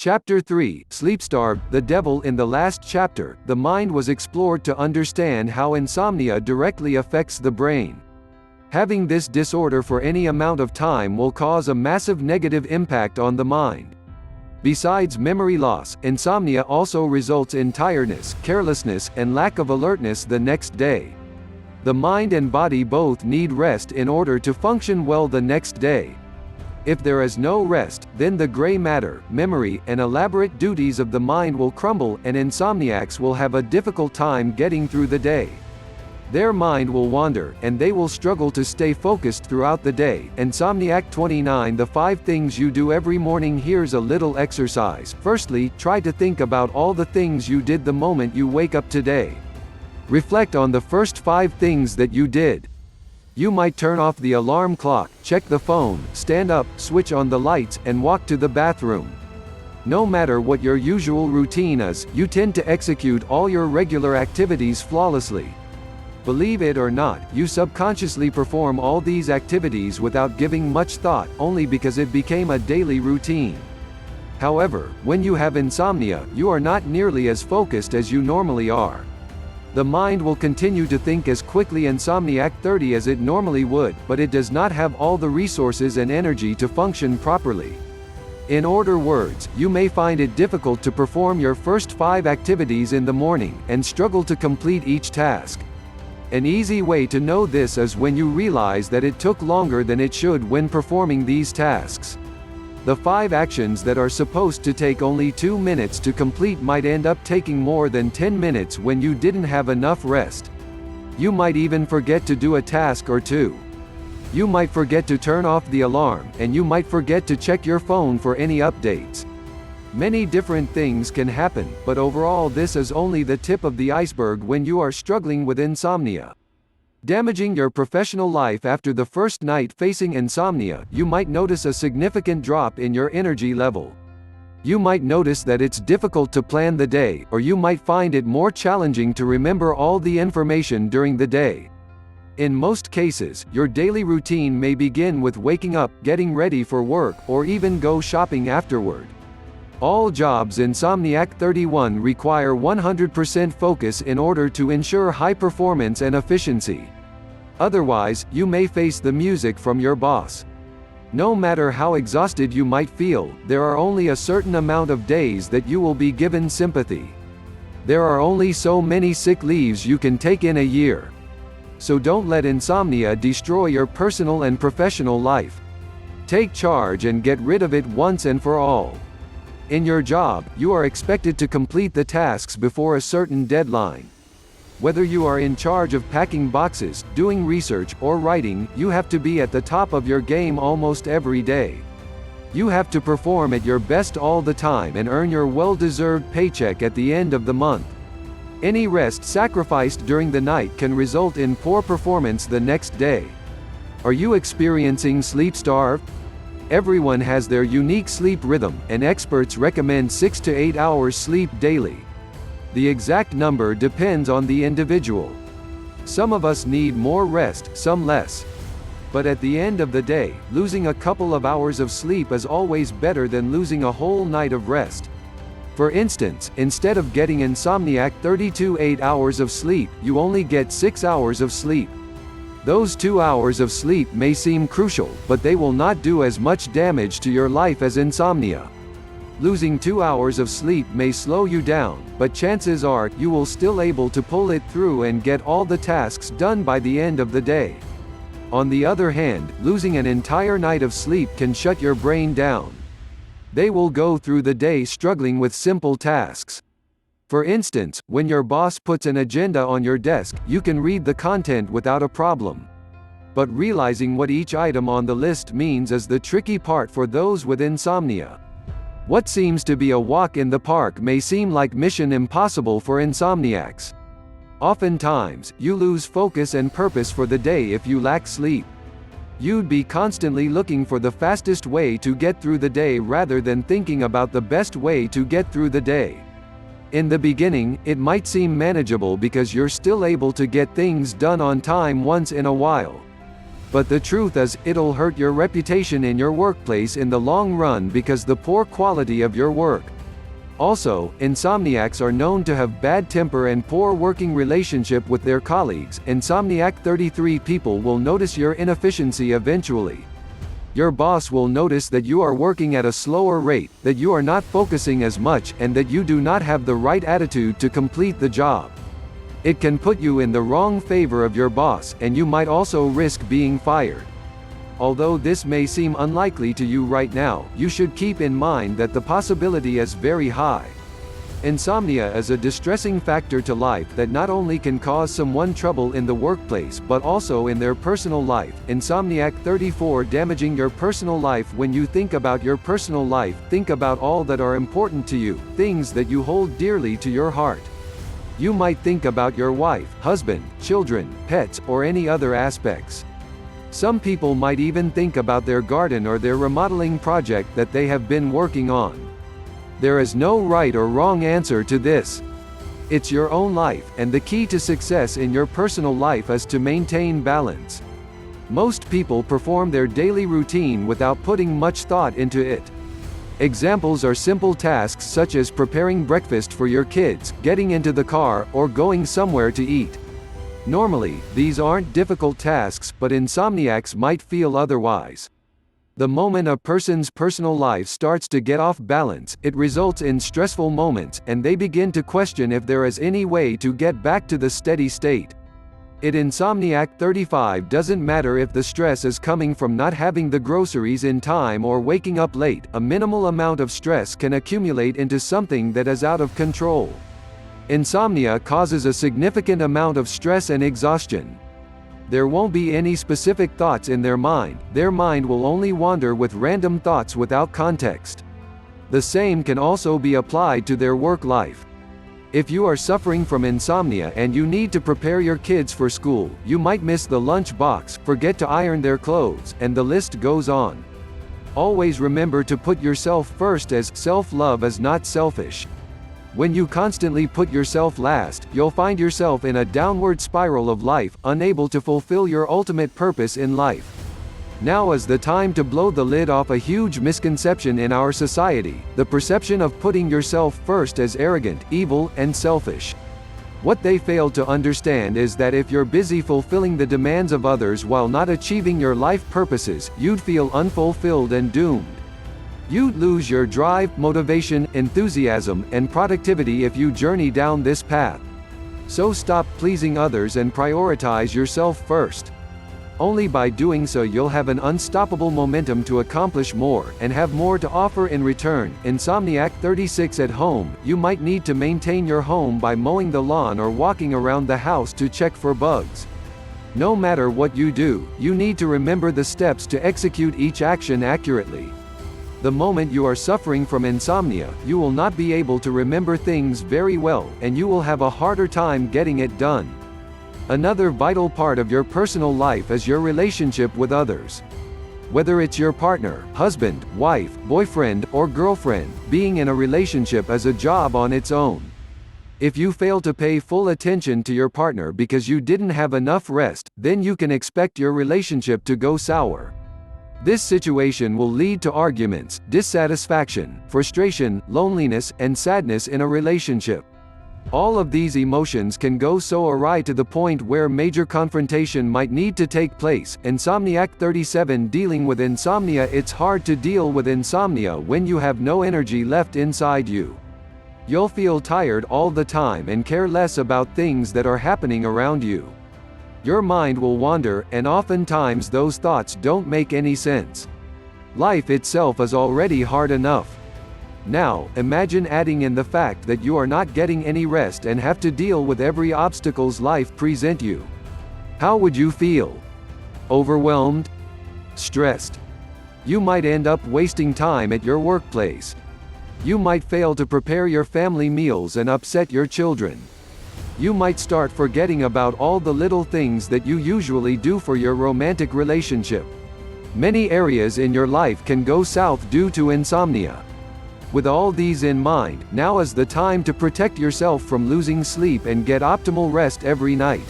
Chapter 3, Sleepstarved, the Devil. In the last chapter, the mind was explored to understand how insomnia directly affects the brain. Having this disorder for any amount of time will cause a massive negative impact on the mind. Besides memory loss, insomnia also results in tiredness, carelessness, and lack of alertness the next day. The mind and body both need rest in order to function well the next day. If there is no rest, then the gray matter, memory, and elaborate duties of the mind will crumble, and insomniacs will have a difficult time getting through the day. Their mind will wander, and they will struggle to stay focused throughout the day. Insomniac 29. The 5 things you do every morning. Here's a little exercise. Firstly, try to think about all the things you did the moment you wake up today. Reflect on the first 5 things that you did. You might turn off the alarm clock, check the phone, stand up, switch on the lights, and walk to the bathroom. No matter what your usual routine is, you tend to execute all your regular activities flawlessly. Believe it or not, you subconsciously perform all these activities without giving much thought, only because it became a daily routine. However, when you have insomnia, you are not nearly as focused as you normally are. The mind will continue to think as quickly Insomniac 30 as it normally would, but it does not have all the resources and energy to function properly. In other words, you may find it difficult to perform your first 5 activities in the morning, and struggle to complete each task. An easy way to know this is when you realize that it took longer than it should when performing these tasks. The 5 actions that are supposed to take only 2 minutes to complete might end up taking more than 10 minutes when you didn't have enough rest. You might even forget to do a task or two. You might forget to turn off the alarm, and you might forget to check your phone for any updates. Many different things can happen, but overall this is only the tip of the iceberg when you are struggling with insomnia. Damaging your professional life. After the first night facing insomnia, you might notice a significant drop in your energy level. You might notice that it's difficult to plan the day, or you might find it more challenging to remember all the information during the day. In most cases, your daily routine may begin with waking up, getting ready for work, or even go shopping afterward. All jobs. Insomniac 31 require 100% focus in order to ensure high performance and efficiency. Otherwise, you may face the music from your boss. No matter how exhausted you might feel, there are only a certain amount of days that you will be given sympathy. There are only so many sick leaves you can take in a year. So don't let insomnia destroy your personal and professional life. Take charge and get rid of it once and for all. In your job, you are expected to complete the tasks before a certain deadline. Whether you are in charge of packing boxes, doing research, or writing, you have to be at the top of your game almost every day. You have to perform at your best all the time and earn your well-deserved paycheck at the end of the month. Any rest sacrificed during the night can result in poor performance the next day. Are you experiencing sleep-starved? Everyone has their unique sleep rhythm, and experts recommend 6 to 8 hours sleep daily. The exact number depends on the individual. Some of us need more rest, some less. But at the end of the day, losing a couple of hours of sleep is always better than losing a whole night of rest. For instance, instead of getting Insomniac 32 8 hours of sleep, you only get 6 hours of sleep. Those 2 hours of sleep may seem crucial, but they will not do as much damage to your life as insomnia. Losing 2 hours of sleep may slow you down, but chances are, you will still able to pull it through and get all the tasks done by the end of the day. On the other hand, losing an entire night of sleep can shut your brain down. They will go through the day struggling with simple tasks. For instance, when your boss puts an agenda on your desk, you can read the content without a problem. But realizing what each item on the list means is the tricky part for those with insomnia. What seems to be a walk in the park may seem like mission impossible for insomniacs. Oftentimes, you lose focus and purpose for the day if you lack sleep. You'd be constantly looking for the fastest way to get through the day rather than thinking about the best way to get through the day. In the beginning, it might seem manageable because you're still able to get things done on time once in a while. But the truth is, it'll hurt your reputation in your workplace in the long run because the poor quality of your work. Also, insomniacs are known to have bad temper and poor working relationship with their colleagues. Insomniac 33 people will notice your inefficiency eventually. Your boss will notice that you are working at a slower rate, that you are not focusing as much, and that you do not have the right attitude to complete the job. It can put you in the wrong favor of your boss, and you might also risk being fired. Although this may seem unlikely to you right now, you should keep in mind that the possibility is very high. Insomnia is a distressing factor to life that not only can cause someone trouble in the workplace but also in their personal life. Insomniac 34 damaging your personal life. When you think about your personal life, think about all that are important to you, things that you hold dearly to your heart. You might think about your wife, husband, children, pets, or any other aspects. Some people might even think about their garden or their remodeling project that they have been working on. There is no right or wrong answer to this. It's your own life, and the key to success in your personal life is to maintain balance. Most people perform their daily routine without putting much thought into it. Examples are simple tasks such as preparing breakfast for your kids, getting into the car, or going somewhere to eat. Normally, these aren't difficult tasks, but insomniacs might feel otherwise. The moment a person's personal life starts to get off balance, it results in stressful moments, and they begin to question if there is any way to get back to the steady state. In Insomniac 35 doesn't matter if the stress is coming from not having the groceries in time or waking up late, a minimal amount of stress can accumulate into something that is out of control. Insomnia causes a significant amount of stress and exhaustion. There won't be any specific thoughts in their mind will only wander with random thoughts without context. The same can also be applied to their work life. If you are suffering from insomnia and you need to prepare your kids for school, you might miss the lunch box, forget to iron their clothes, and the list goes on. Always remember to put yourself first, as self-love is not selfish. When you constantly put yourself last, you'll find yourself in a downward spiral of life, unable to fulfill your ultimate purpose in life. Now is the time to blow the lid off a huge misconception in our society, the perception of putting yourself first as arrogant, evil, and selfish. What they fail to understand is that if you're busy fulfilling the demands of others while not achieving your life purposes, you'd feel unfulfilled and doomed. You'd lose your drive, motivation, enthusiasm, and productivity if you journey down this path. So stop pleasing others and prioritize yourself first. Only by doing so you'll have an unstoppable momentum to accomplish more, and have more to offer in return. Insomniac 36 at home, you might need to maintain your home by mowing the lawn or walking around the house to check for bugs. No matter what you do, you need to remember the steps to execute each action accurately. The moment you are suffering from insomnia, you will not be able to remember things very well, and you will have a harder time getting it done. Another vital part of your personal life is your relationship with others. Whether it's your partner, husband, wife, boyfriend, or girlfriend, being in a relationship is a job on its own. If you fail to pay full attention to your partner because you didn't have enough rest, then you can expect your relationship to go sour. This situation will lead to arguments, dissatisfaction, frustration, loneliness, and sadness in a relationship. All of these emotions can go so awry to the point where major confrontation might need to take place. Insomniac 37 dealing with insomnia. It's hard to deal with insomnia when you have no energy left inside you. You'll feel tired all the time and care less about things that are happening around you. Your mind will wander, and oftentimes those thoughts don't make any sense. Life itself is already hard enough. Now, imagine adding in the fact that you are not getting any rest and have to deal with every obstacles life present you. How would you feel? Overwhelmed? Stressed? You might end up wasting time at your workplace. You might fail to prepare your family meals and upset your children. You might start forgetting about all the little things that you usually do for your romantic relationship. Many areas in your life can go south due to insomnia. With all these in mind, now is the time to protect yourself from losing sleep and get optimal rest every night.